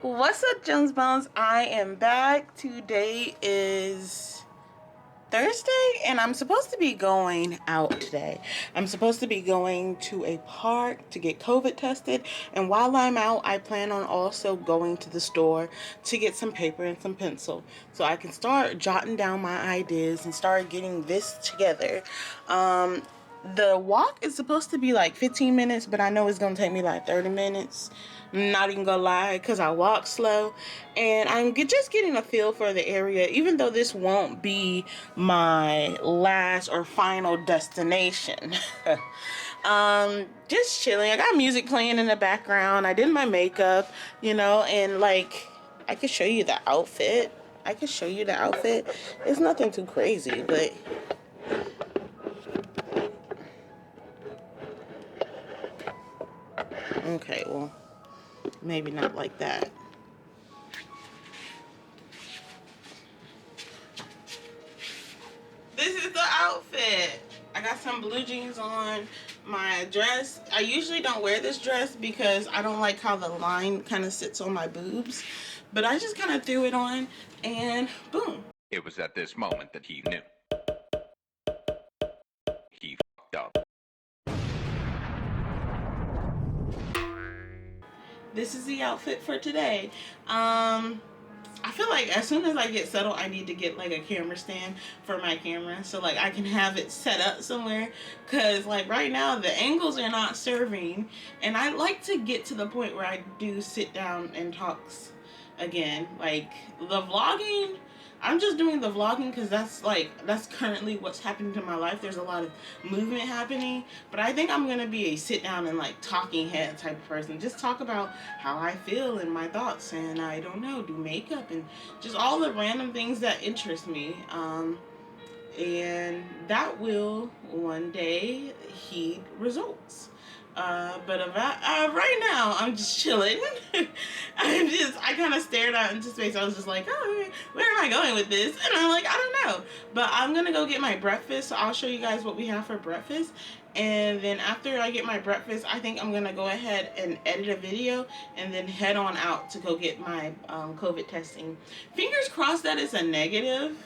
What's up, Jones Bones? I am back. Today is Thursday, and I'm supposed to be going out today. I'm supposed to be going to a park to get COVID tested, and while I'm out, I plan on also going to the store to get some paper and some pencil so I can start jotting down my ideas and start getting this together. The walk is supposed to be like 15 minutes, but I know it's gonna take me like 30 minutes. I'm not even gonna lie, because I walk slow, and I'm just getting a feel for the area, even though this won't be my last or final destination. Just chilling. I got music playing in the background. I did my makeup, and like I could show you the outfit. It's nothing too crazy, but okay, well, maybe not like that. This is the outfit. I got some blue jeans on, my dress. I usually don't wear this dress because I don't like how the line kind of sits on my boobs, but I just kind of threw it on and boom. It was at this moment that he knew. He fucked up. This is the outfit for today. I feel like as soon as I get settled, I need to get like a camera stand for my camera so like I can have it set up somewhere, because like right now the angles are not serving, and I like to get to the point where I do sit down and talks again. Like the vlogging, I'm just doing the vlogging because that's currently what's happening to my life. There's a lot of movement happening, but I think I'm gonna be a sit down and like talking head type of person. Just talk about how I feel and my thoughts, and I don't know, do makeup and just all the random things that interest me. And that will one day heed results. But right now, I'm just chilling. I kind of stared out into space. I was just like, oh, where am I going with this? And I'm like, I don't know. But I'm going to go get my breakfast. So I'll show you guys what we have for breakfast. And then after I get my breakfast, I think I'm going to go ahead and edit a video and then head on out to go get my COVID testing. Fingers crossed that it's a negative.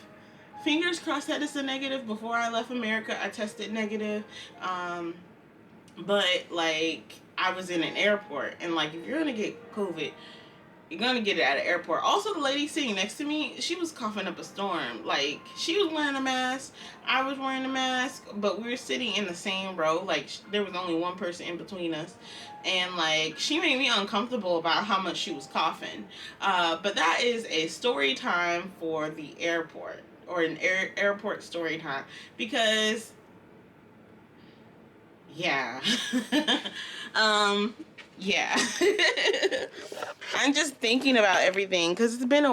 Fingers crossed that it's a negative. Before I left America, I tested negative. But like I was in an airport, and like if you're gonna get COVID, you're gonna get it at an airport. Also, the lady sitting next to me, she was coughing up a storm. Like she was wearing a mask, I was wearing a mask, but we were sitting in the same row. Like there was only one person in between us, and like she made me uncomfortable about how much she was coughing. But that is a story time for the airport, or an airport story time, because yeah. Yeah. I'm just thinking about everything because it's been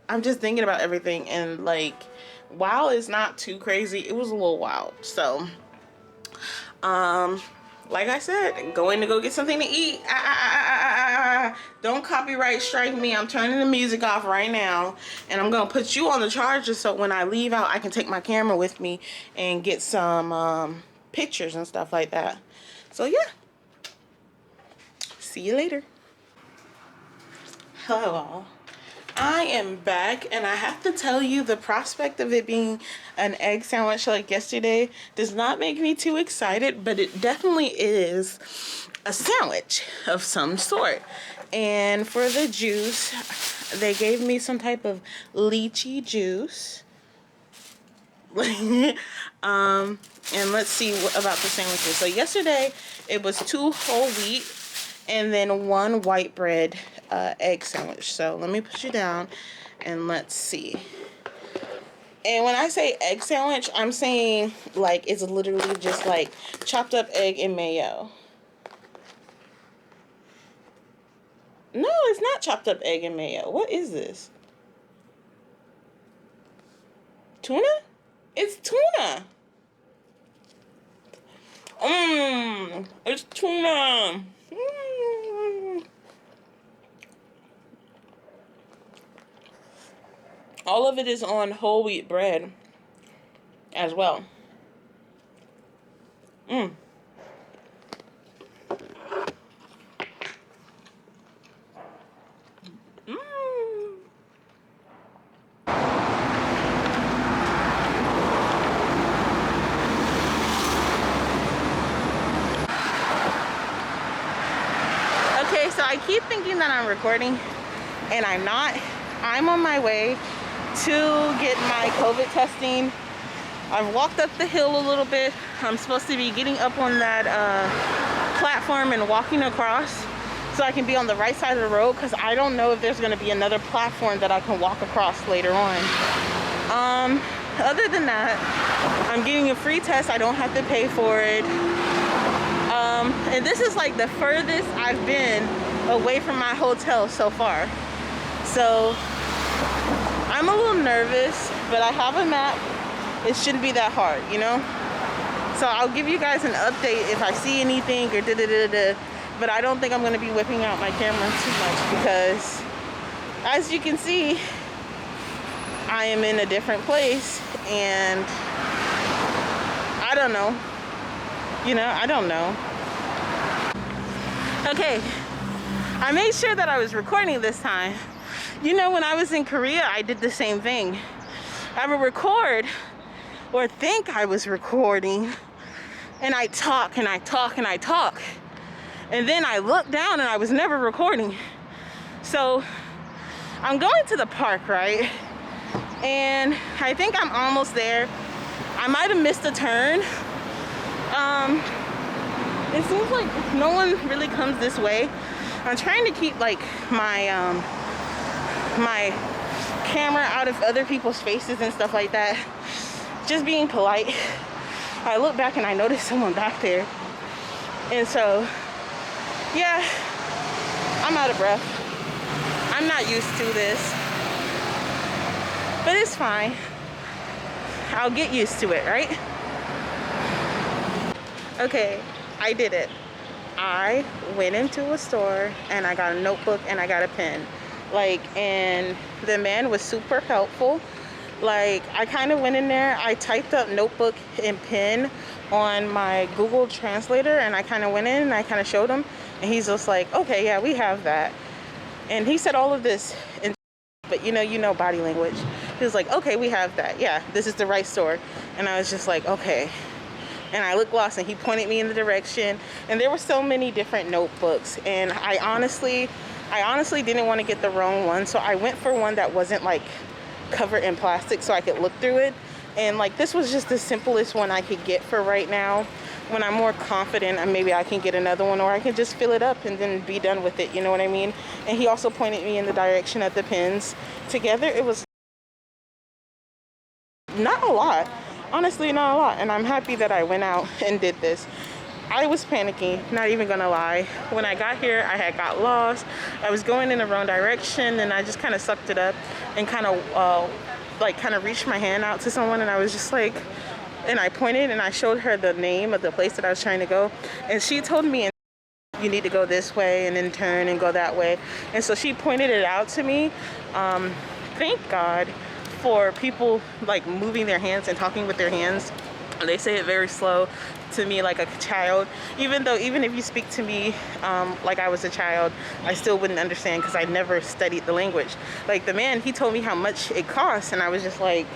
I'm just thinking about everything, and like while it's not too crazy, it was a little wild. So like I said, going to go get something to eat. Don't copyright strike me. I'm turning the music off right now, and I'm gonna put you on the charger so when I leave out, I can take my camera with me and get some pictures and stuff like that. So yeah, see you later. Hello all. I am back, and I have to tell you, the prospect of it being an egg sandwich like yesterday does not make me too excited, but it definitely is a sandwich of some sort. And for the juice, they gave me some type of lychee juice. And let's see about the sandwiches. So yesterday it was 2 whole wheat and then 1 white bread egg sandwich. So let me put you down and let's see. And when I say egg sandwich, I'm saying like it's literally just like chopped up egg and mayo. No, it's not chopped up egg and mayo. What is this? Tuna? It's tuna. It's tuna. All of it is on whole wheat bread as well. I keep thinking that I'm recording and I'm not. I'm on my way to get my COVID testing. I've walked up the hill a little bit. I'm supposed to be getting up on that platform and walking across so I can be on the right side of the road, because I don't know if there's going to be another platform that I can walk across later on. Other than that, I'm getting a free test. I don't have to pay for it. And this is like the furthest I've been away from my hotel so far. So I'm a little nervous, but I have a map. It shouldn't be that hard, you know? So I'll give you guys an update if I see anything or da-da-da-da. But I don't think I'm gonna be whipping out my camera too much, because as you can see, I am in a different place and I don't know. You know, I don't know. Okay, I made sure that I was recording this time. You know, when I was in Korea, I did the same thing. I would record or think I was recording, and I talk and I talk and I talk. And then I looked down and I was never recording. So I'm going to the park, right? And I think I'm almost there. I might have missed a turn. It seems like no one really comes this way. I'm trying to keep like my my camera out of other people's faces and stuff like that. Just being polite. I look back and I notice someone back there. And so, yeah, I'm out of breath. I'm not used to this. But it's fine. I'll get used to it, right? Okay, I did it. I went into a store and I got a notebook and I got a pen. Like, and the man was super helpful. Like, I kind of went in there, I typed up notebook and pen on my Google Translator, and I kind of went in and I kind of showed him, and he's just like, okay, yeah, we have that. And he said all of this, but you know body language. He was like, okay, we have that. Yeah, this is the right store. And I was just like, okay. And I looked lost, and he pointed me in the direction, and there were so many different notebooks, and I honestly didn't want to get the wrong one, so I went for one that wasn't like covered in plastic so I could look through it. And like, this was just the simplest one I could get for right now. When I'm more confident, maybe I can get another one, or I can just fill it up and then be done with it, you know what I mean? And he also pointed me in the direction of the pens. Together it was not a lot, honestly, not a lot. And I'm happy that I went out and did this. I was panicking, not even gonna lie. When I got here, I had got lost. I was going in the wrong direction, and I just kind of sucked it up and kind of reached my hand out to someone, and I was just like, and I pointed and I showed her the name of the place that I was trying to go, and she told me, you need to go this way and then turn and go that way. And so she pointed it out to me. Thank God for people like moving their hands and talking with their hands. They say it very slow to me, like a child. Even if you speak to me like I was a child, I still wouldn't understand, because I never studied the language. Like, the man, he told me how much it costs, and I was just like,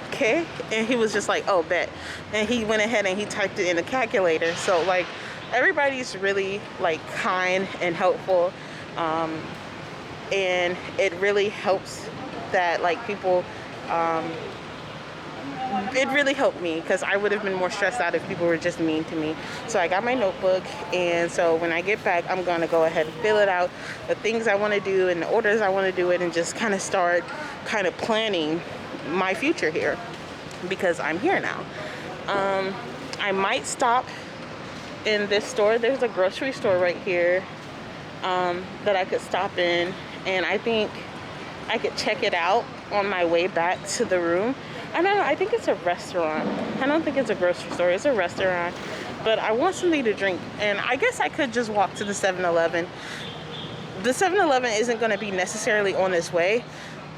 okay. And he was just like, oh, bet. And he went ahead and he typed it in a calculator. So like, everybody's really like kind and helpful, and it really helps that like people it really helped me, because I would have been more stressed out if people were just mean to me. So I got my notebook, and so when I get back, I'm going to go ahead and fill it out, the things I want to do and the orders I want to do it, and just kind of start kind of planning my future here, because I'm here now. I might stop in this store. There's a grocery store right here that I could stop in, and I think I could check it out on my way back to the room. I don't know, I think it's a restaurant. I don't think it's a grocery store, it's a restaurant. But I want something to drink, and I guess I could just walk to the 7-Eleven. The 7-Eleven isn't gonna be necessarily on this way,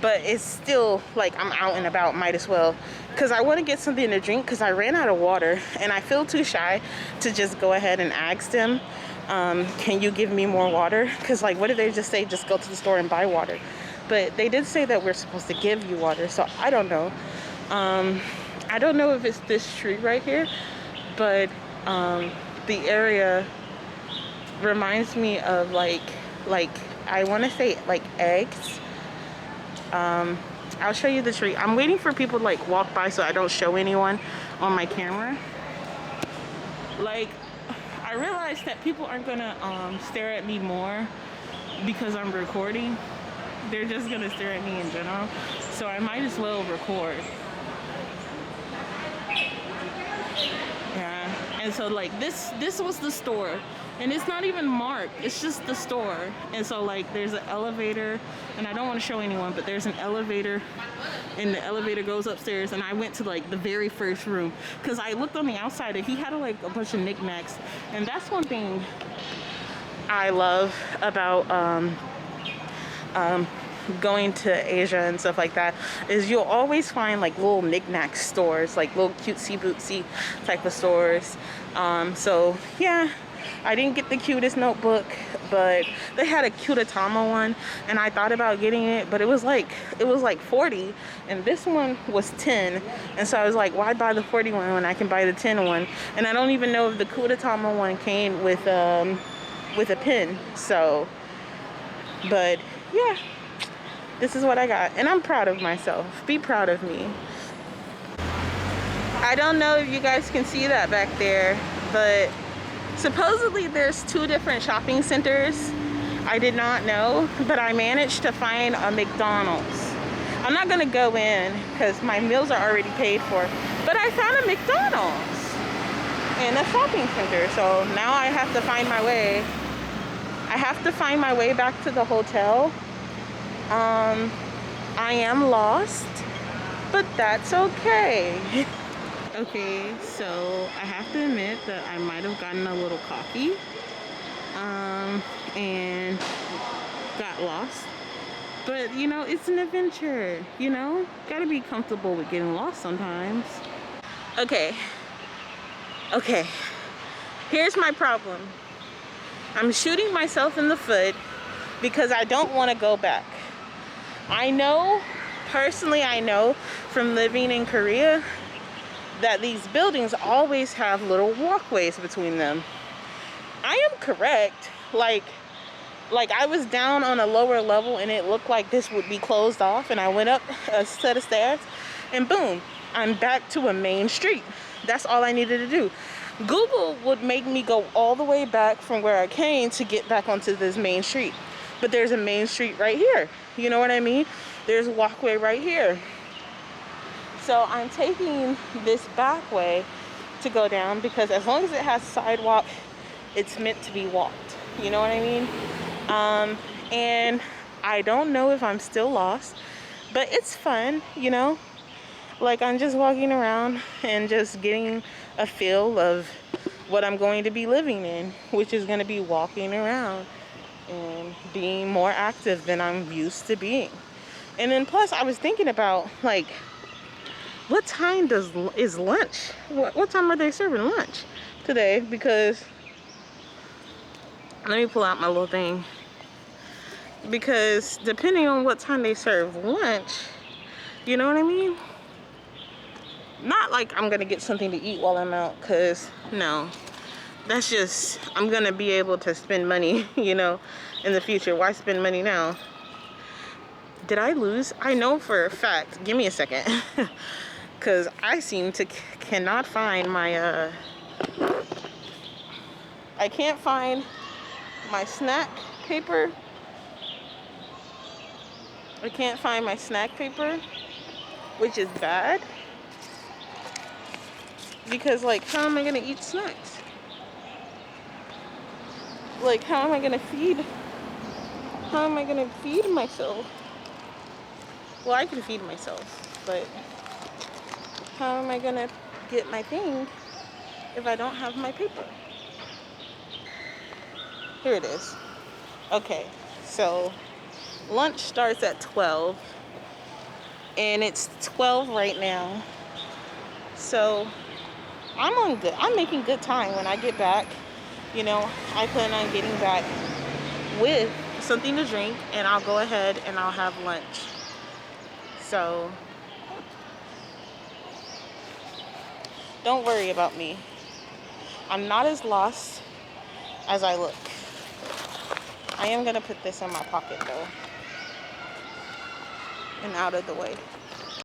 but it's still like, I'm out and about, might as well. Cause I wanna get something to drink, cause I ran out of water, and I feel too shy to just go ahead and ask them, can you give me more water? Cause like, what did they just say? Just go to the store and buy water. But they did say that we're supposed to give you water, so I don't know. I don't know if it's this street right here, but the area reminds me of like I want to say like eggs. I'll show you the tree. I'm waiting for people to like walk by so I don't show anyone on my camera. Like, I realized that people aren't gonna stare at me more because I'm recording. They're just gonna stare at me in general. So I might as well record. Yeah. And so like this was the store. And it's not even marked, it's just the store. And so like there's an elevator, and I don't want to show anyone, but there's an elevator, and the elevator goes upstairs, and I went to like the very first room because I looked on the outside and he had like a bunch of knickknacks. And that's one thing I love about going to Asia and stuff like that, is you'll always find like little knickknack stores, like little cutesy bootsy type of stores. So yeah, I didn't get the cutest notebook, but they had a Cutatama one, and I thought about getting it, but it was like 40, and this one was 10, and so I was like, why buy the 40 one when I can buy the 10 one? And I don't even know if the Cutatama one came with a pen. So, but yeah, this is what I got, and I'm proud of myself. Be proud of me. I don't know if you guys can see that back there, but supposedly there's 2 different shopping centers. I did not know, but I managed to find a McDonald's. I'm not gonna go in because my meals are already paid for, but I found a McDonald's in a shopping center. So now I have to find my way. I have to find my way back to the hotel. I am lost, but that's okay. Okay, so I have to admit that I might have gotten a little cocky and got lost. But you know, it's an adventure, you know? Gotta be comfortable with getting lost sometimes. Okay, here's my problem. I'm shooting myself in the foot because I don't want to go back. I know, personally I know from living in Korea, that these buildings always have little walkways between them. I am correct. Like I was down on a lower level and it looked like this would be closed off, and I went up a set of stairs and boom, I'm back to a main street. That's all I needed to do. Google would make me go all the way back from where I came to get back onto this main street. But there's a main street right here. You know what I mean? There's a walkway right here. So I'm taking this back way to go down because as long as it has sidewalk, it's meant to be walked. You know what I mean? And I don't know if I'm still lost, but it's fun, you know? Like I'm just walking around and just getting a feel of what I'm going to be living in, which is going to be walking around and being more active than I'm used to being. And then plus I was thinking about like, what time is lunch? What time are they serving lunch today? Because let me pull out my little thing. Because depending on what time they serve lunch, you know what I mean? Not like I'm gonna get something to eat while I'm out, cause no, that's just, I'm gonna be able to spend money, you know, in the future. Why spend money now? Did I lose? I know for a fact. Give me a second. Because I seem to cannot find my, I can't find my snack paper. I can't find my snack paper, which is bad. Because, like, how am I going to eat snacks? Like, how am I going to feed myself? Well, I can feed myself, but how am I gonna get my thing if I don't have my paper? Here it is. Okay, so lunch starts at 12 and it's 12 right now. So I'm making good time when I get back. You know, I plan on getting back with something to drink, and I'll go ahead and I'll have lunch. So don't worry about me. I'm not as lost as I look. I am gonna put this in my pocket though and out of the way.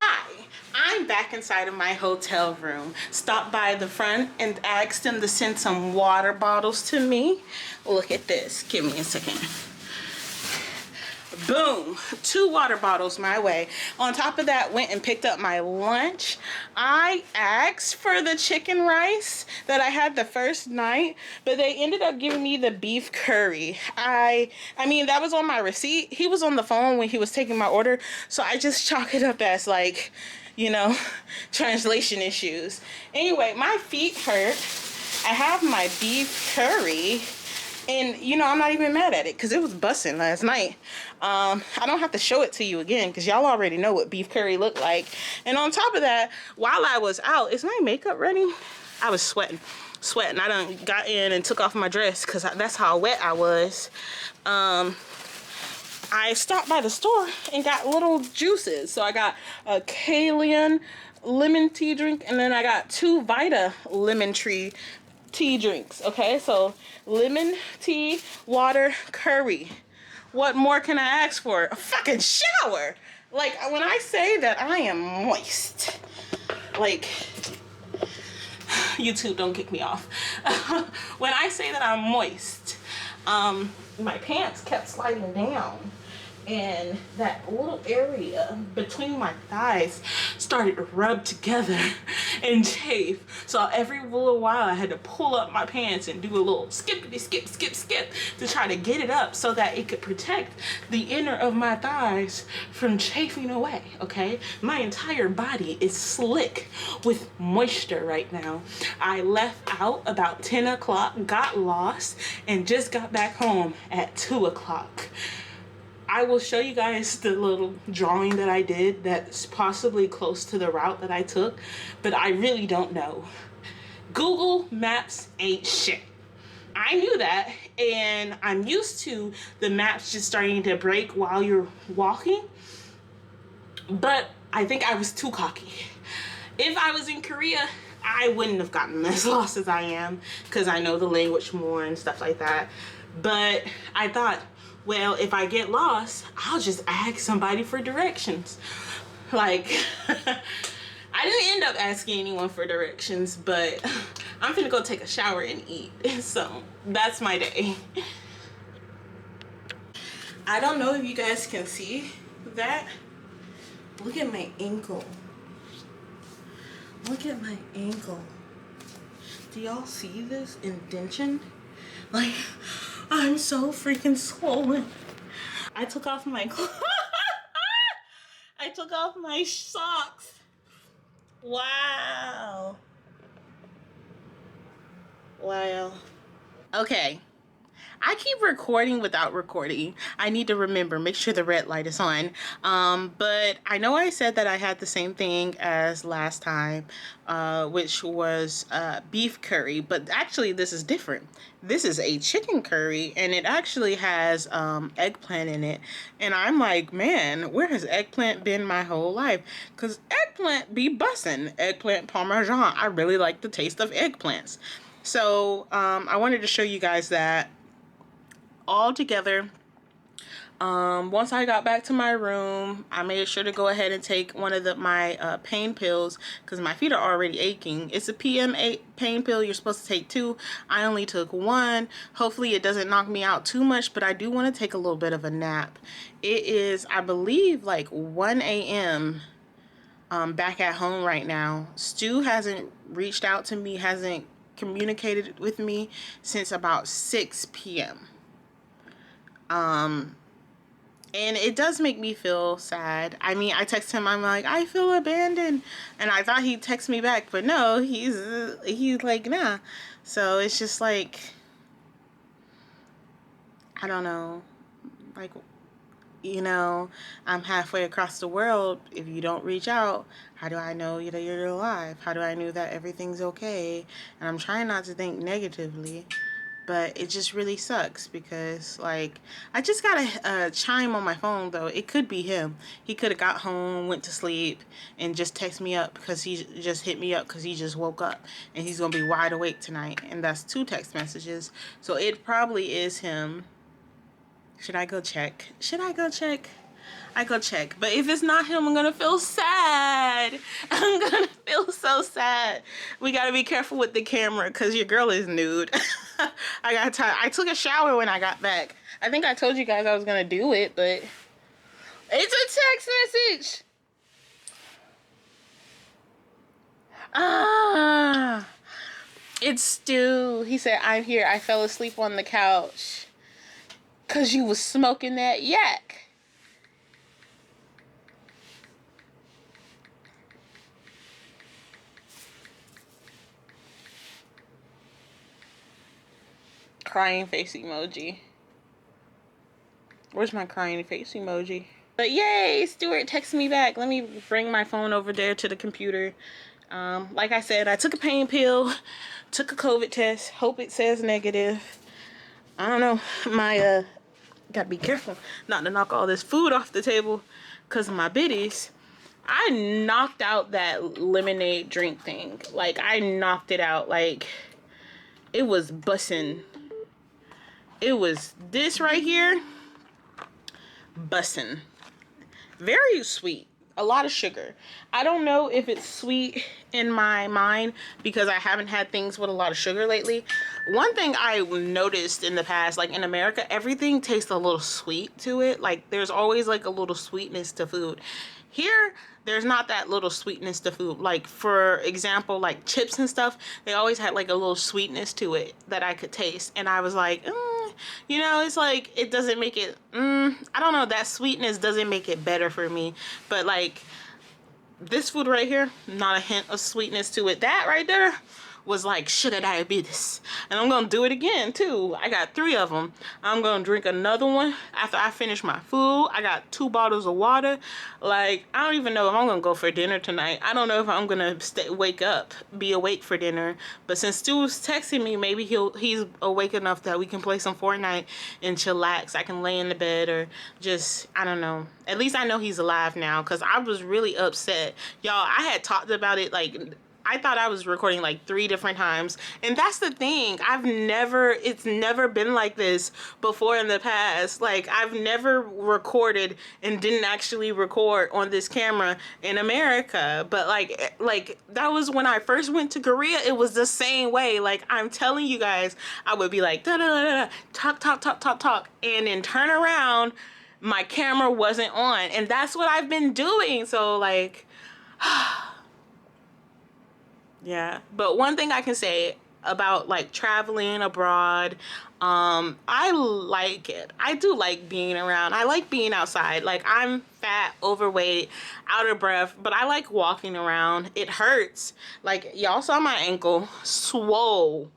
Hi, I'm back inside of my hotel room. Stopped by the front and asked them to send some water bottles to me. Look at this. Give me a second. Boom, 2 water bottles my way. On top of that, went and picked up my lunch. I asked for the chicken rice that I had the first night, but they ended up giving me the beef curry. I mean, that was on my receipt. He was on the phone when he was taking my order, so I just chalk it up as like, you know, translation issues. Anyway, my feet hurt. I have my beef curry. And, you know, I'm not even mad at it because it was busting last night. I don't have to show it to you again because y'all already know what beef curry looked like. And on top of that, while I was out, is my makeup ready? I was sweating. I done got in and took off my dress because that's how wet I was. I stopped by the store and got little juices. So I got a Kalian lemon tea drink, and then I got 2 Vita lemon tree tea drinks. Okay, so lemon tea, water, curry. What more can I ask for? A fucking shower. Like, when I say that I am moist, like, YouTube, don't kick me off. When I say that I'm moist, my pants kept sliding down, and that little area between my thighs started to rub together and chafe. So every little while I had to pull up my pants and do a little skippity skip to try to get it up so that it could protect the inner of my thighs from chafing away, okay? My entire body is slick with moisture right now. I left out about 10 o'clock, got lost, and just got back home at 2 o'clock. I will show you guys the little drawing that I did that's possibly close to the route that I took, but I really don't know. Google Maps ain't shit. I knew that, and I'm used to the maps just starting to break while you're walking, but I think I was too cocky. If I was in Korea, I wouldn't have gotten as lost as I am because I know the language more and stuff like that. But I thought, well, if I get lost, I'll just ask somebody for directions. Like, I didn't end up asking anyone for directions, but I'm finna go take a shower and eat. So that's my day. I don't know if you guys can see that. Look at my ankle. Look at my ankle. Do y'all see this indentation? Like, I'm so freaking swollen. I took off my I took off my socks. Wow. Wow. Okay. I keep recording without recording. I need to remember, make sure the red light is on. But I know I said that I had the same thing as last time, which was beef curry, but actually this is different. This is a chicken curry, and it actually has eggplant in it. And I'm like, man, where has eggplant been my whole life? Because eggplant be bussin'. Eggplant parmesan. I really like the taste of eggplants. So I wanted to show you guys that all together. Once I got back to my room, I made sure to go ahead and take one of my pain pills because my feet are already aching. It's a PM8 pain pill. You're supposed to take 2. I only took 1. Hopefully it doesn't knock me out too much, but I do want to take a little bit of a nap. It is, I believe, like 1 a.m. Back at home right now. Stu hasn't reached out to me, hasn't communicated with me since about 6 p.m. And it does make me feel sad. I mean, I text him, I'm like, I feel abandoned. And I thought he'd text me back, but no, he's like, nah. So it's just like, I don't know. Like, you know, I'm halfway across the world. If you don't reach out, how do I know that you're alive? How do I know that everything's okay? And I'm trying not to think negatively. But it just really sucks because, like, I just got a chime on my phone, though. It could be him. He could have got home, went to sleep, and just texted me up because he just hit me up because he just woke up. And he's going to be wide awake tonight. And that's 2 text messages. So it probably is him. Should I go check? Should I go check? I go check. But if it's not him, I'm gonna feel sad. I'm gonna feel so sad. We gotta be careful with the camera because your girl is nude. I got time. I took a shower when I got back. I think I told you guys I was gonna do it, but it's a text message. Ah, it's Stu. He said, I'm here. I fell asleep on the couch. 'Cause you was smoking that yak. Crying face emoji. Where's my crying face emoji? But yay, Stuart texted me back. Let me bring my phone over there to the computer. Like I said, I took a pain pill, took a COVID test. Hope it says negative. I don't know. My, gotta be careful not to knock all this food off the table because of my biddies. I knocked out that lemonade drink thing. Like, I knocked it out. Like, it was bussin'. It was this right here. Bussin'. Very sweet. A lot of sugar. I don't know if it's sweet in my mind because I haven't had things with a lot of sugar lately. One thing I noticed in the past, like in America, everything tastes a little sweet to it. Like there's always like a little sweetness to food. Here, there's not that little sweetness to food. Like for example, like chips and stuff, they always had like a little sweetness to it that I could taste. And I was like, you know, it's like, it doesn't make it, I don't know, that sweetness doesn't make it better for me. But like this food right here, not a hint of sweetness to it. That right there was like sugar diabetes. And I'm gonna do it again too. I got 3 of them. I'm gonna drink another one after I finish my food. I got 2 bottles of water. Like, I don't even know if I'm gonna go for dinner tonight. I don't know if I'm gonna be awake for dinner. But since Stu's texting me, maybe he's awake enough that we can play some Fortnite and chillax. I can lay in the bed or just, I don't know. At least I know he's alive now because I was really upset. Y'all, I had talked about it like, I thought I was recording like 3 different times. And that's the thing. It's never been like this before in the past. Like I've never recorded and didn't actually record on this camera in America. But like that was when I first went to Korea. It was the same way. Like I'm telling you guys, I would be like, da da da da, talk. And then turn around, my camera wasn't on. And that's what I've been doing. So like, yeah, but one thing I can say about like traveling abroad, I like it. I do like being around. I like being outside. Like I'm fat, overweight, out of breath, but I like walking around. It hurts. Like y'all saw my ankle, swole.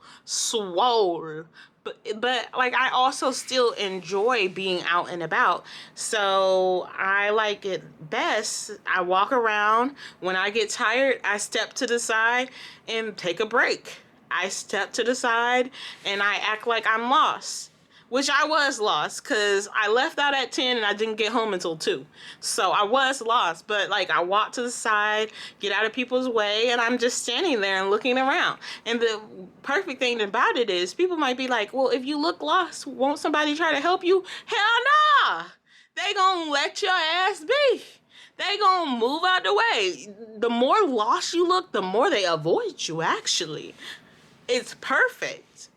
But like I also still enjoy being out and about. So I like it best. I walk around. When I get tired, I step to the side and take a break. I step to the side and I act like I'm lost. Which I was lost because I left out at 10 and I didn't get home until 2. So I was lost, but like I walk to the side, get out of people's way, and I'm just standing there and looking around. And the perfect thing about it is people might be like, well, if you look lost, won't somebody try to help you? Hell nah! They gonna let your ass be. They gonna move out the way. The more lost you look, the more they avoid you, actually. It's perfect.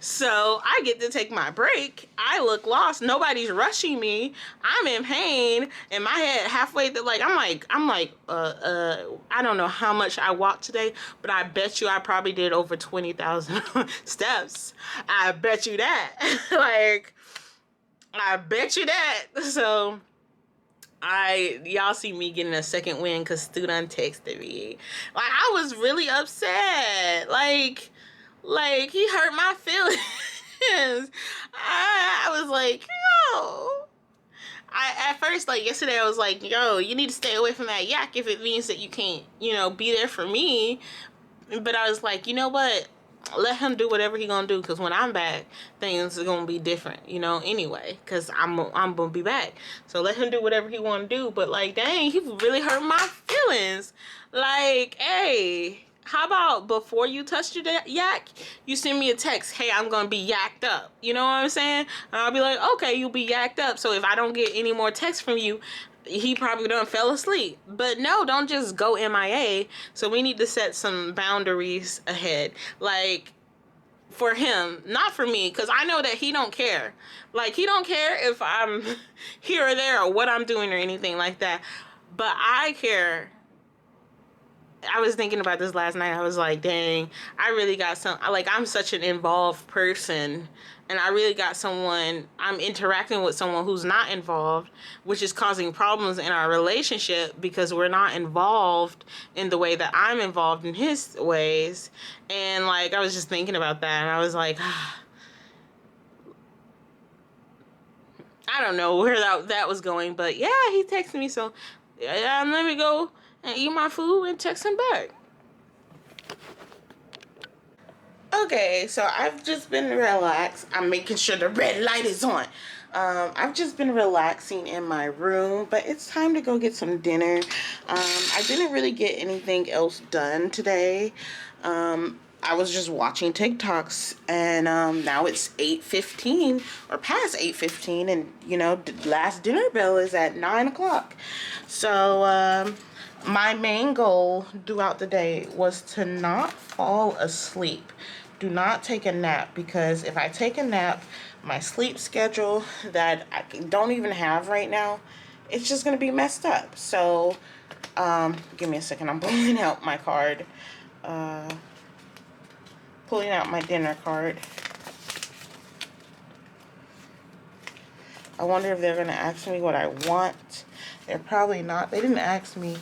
So I get to take my break. I look lost. Nobody's rushing me. I'm in pain. In my head, halfway through, like, I'm like, I don't know how much I walked today, but I bet you I probably did over 20,000 steps. I bet you that. Like, I bet you that. So y'all see me getting a second win because Stu done texted me. Like, I was really upset. Like he hurt my feelings. I was like, yo. At first, like yesterday, I was like, yo, you need to stay away from that yak if it means that you can't, be there for me. But I was like, you know what? Let him do whatever he gonna do, because when I'm back, things are gonna be different, anyway, because I'm gonna be back. So let him do whatever he wanna do. But like, dang, he really hurt my feelings. Like, hey, how about before you touch your yak, you send me a text, hey, I'm gonna be yacked up. You know what I'm saying? And I'll be like, okay, you'll be yacked up. So if I don't get any more texts from you, he probably done fell asleep. But no, don't just go MIA. So we need to set some boundaries ahead. Like, for him, not for me, because I know that he don't care. Like, he don't care if I'm here or there or what I'm doing or anything like that. But I care. I was thinking about this last night. I was like, dang, I really got like, I'm such an involved person. And I really got I'm interacting with someone who's not involved, which is causing problems in our relationship because we're not involved in the way that I'm involved in his ways. And like, I was just thinking about that. And I was like, I don't know where that was going. But yeah, he texted me. So yeah, let me go and eat my food and text him back. Okay, so I've just been relaxed. I'm making sure the red light is on. I've just been relaxing in my room, but it's time to go get some dinner. I didn't really get anything else done today. I was just watching TikToks, and now it's 8:15 or past 8:15, and you know, the last dinner bell is at 9 o'clock. So my main goal throughout the day was to not fall asleep. Do not take a nap, because if I take a nap, my sleep schedule that I don't even have right now, it's just going to be messed up. So give me a second. I'm pulling out my card. Pulling out my dinner card. I wonder if they're going to ask me what I want. They're probably not. They didn't ask me.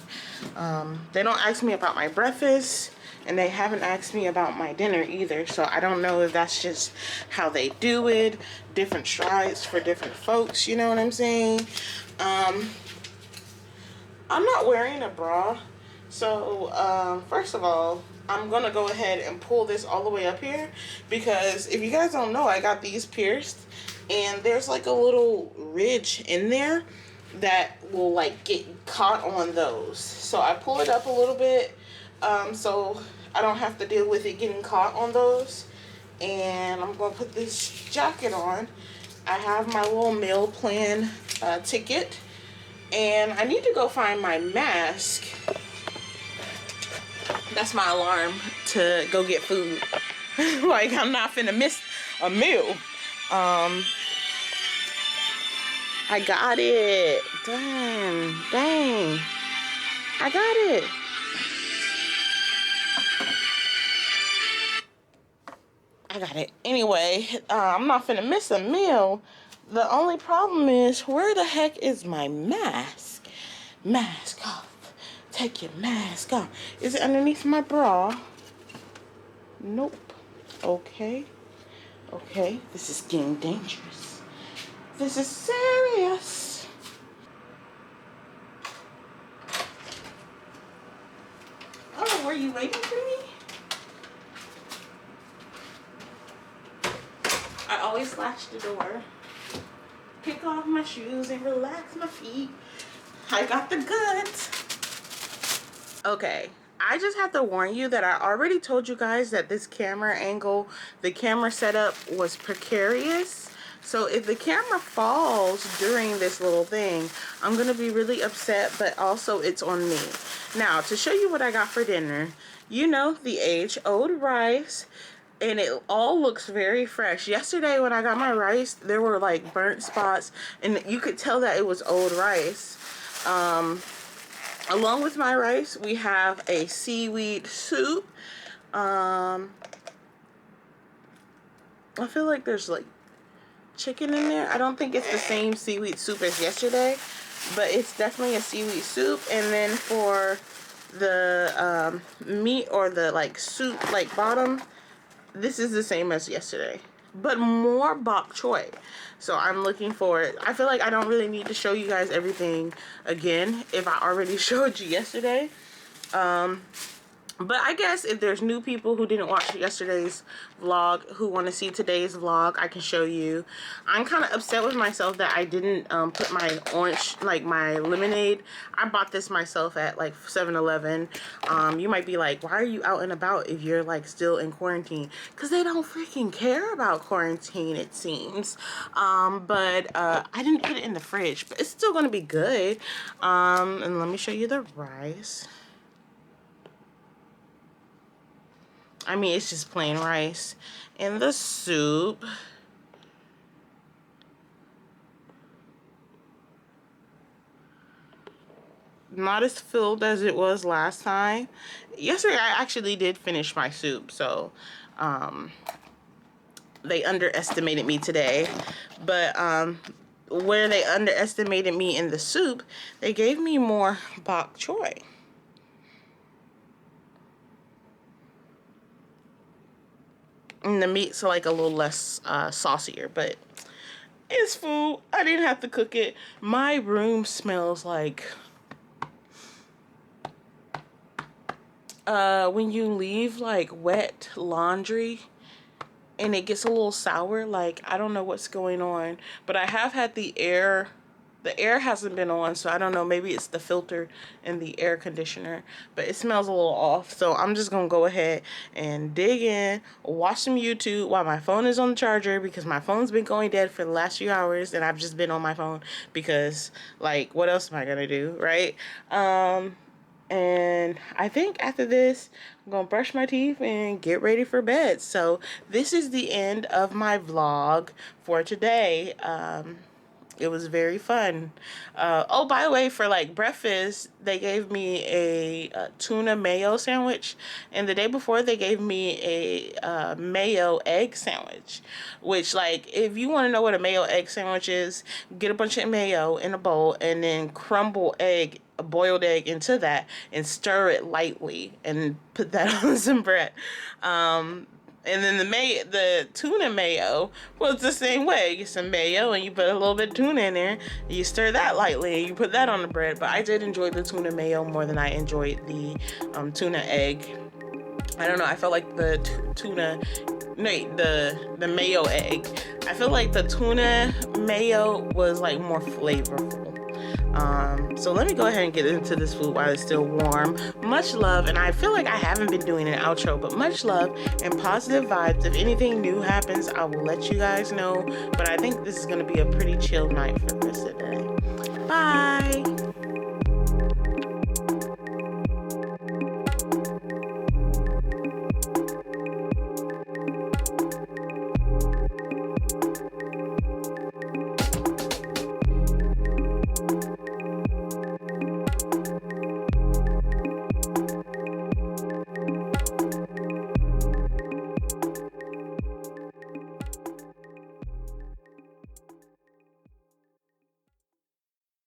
They don't ask me about my breakfast, and they haven't asked me about my dinner either. So I don't know if that's just how they do it. Different strides for different folks. You know what I'm saying? I'm not wearing a bra. So first of all, I'm going to go ahead and pull this all the way up here, because if you guys don't know, I got these pierced. And there's like a little ridge in there that will like get caught on those. So I pull it up a little bit so I don't have to deal with it getting caught on those. And I'm going to put this jacket on. I have my little meal plan ticket. And I need to go find my mask. That's my alarm to go get food. Like, I'm not finna miss a meal. I got it. Dang. I got it. I got it. Anyway, I'm not finna miss a meal. The only problem is, where the heck is my mask? Mask off. Take your mask off. Is it underneath my bra? Nope. Okay. This is getting dangerous. This is serious. Oh, were you waiting for me? I always latch the door, pick off my shoes, and relax my feet. I got the goods. Okay, I just have to warn you that I already told you guys that this camera angle, the camera setup was precarious. So if the camera falls during this little thing, I'm going to be really upset, but also it's on me. Now, to show you what I got for dinner, you know, the age-old rice, and it all looks very fresh. Yesterday when I got my rice, there were like burnt spots, and you could tell that it was old rice. Along with my rice, we have a seaweed soup. I feel like there's like chicken in there. I don't think it's the same seaweed soup as yesterday, but it's definitely a seaweed soup. And then for the meat, or the like soup like bottom, this is the same as yesterday, but more bok choy. So I'm looking for it. I feel like I don't really need to show you guys everything again if I already showed you yesterday. But I guess if there's new people who didn't watch yesterday's vlog who want to see today's vlog, I can show you. I'm kind of upset with myself that I didn't put my orange, like my lemonade. I bought this myself at like 7-Eleven. You might be like, why are you out and about if you're like still in quarantine? Because they don't freaking care about quarantine, it seems. But I didn't put it in the fridge, but it's still going to be good. And let me show you the rice. I mean, it's just plain rice. And the soup. Not as filled as it was last time. Yesterday, I actually did finish my soup. So, they underestimated me today. But, where they underestimated me in the soup, they gave me more bok choy. And the meat's like a little less saucier, but it's food. I didn't have to cook it. My room smells like when you leave like wet laundry and it gets a little sour. Like, I don't know what's going on, but I have had the air hasn't been on, so I don't know, maybe it's the filter in the air conditioner, but it smells a little off. So I'm just gonna go ahead and dig in, watch some YouTube while my phone is on the charger, because my phone's been going dead for the last few hours and I've just been on my phone because, like, what else am I gonna do, right? And I think after this, I'm gonna brush my teeth and get ready for bed. So this is the end of my vlog for today. It was very fun. Oh, by the way, for like breakfast, they gave me a tuna mayo sandwich, and the day before they gave me a mayo egg sandwich. Which, like, if you want to know what a mayo egg sandwich is, get a bunch of mayo in a bowl and then crumble a boiled egg into that and stir it lightly and put that on some bread. And then the tuna mayo was the same way. You get some mayo and you put a little bit of tuna in there. You stir that lightly and you put that on the bread. But I did enjoy the tuna mayo more than I enjoyed the tuna egg. I don't know. I felt like the the mayo egg. I feel like the tuna mayo was like more flavorful. So let me go ahead and get into this food while it's still warm. Much love, and I feel like I haven't been doing an outro, but much love and positive vibes. If anything new happens, I will let you guys know, but I think this is going to be a pretty chill night for the rest of the day. Bye!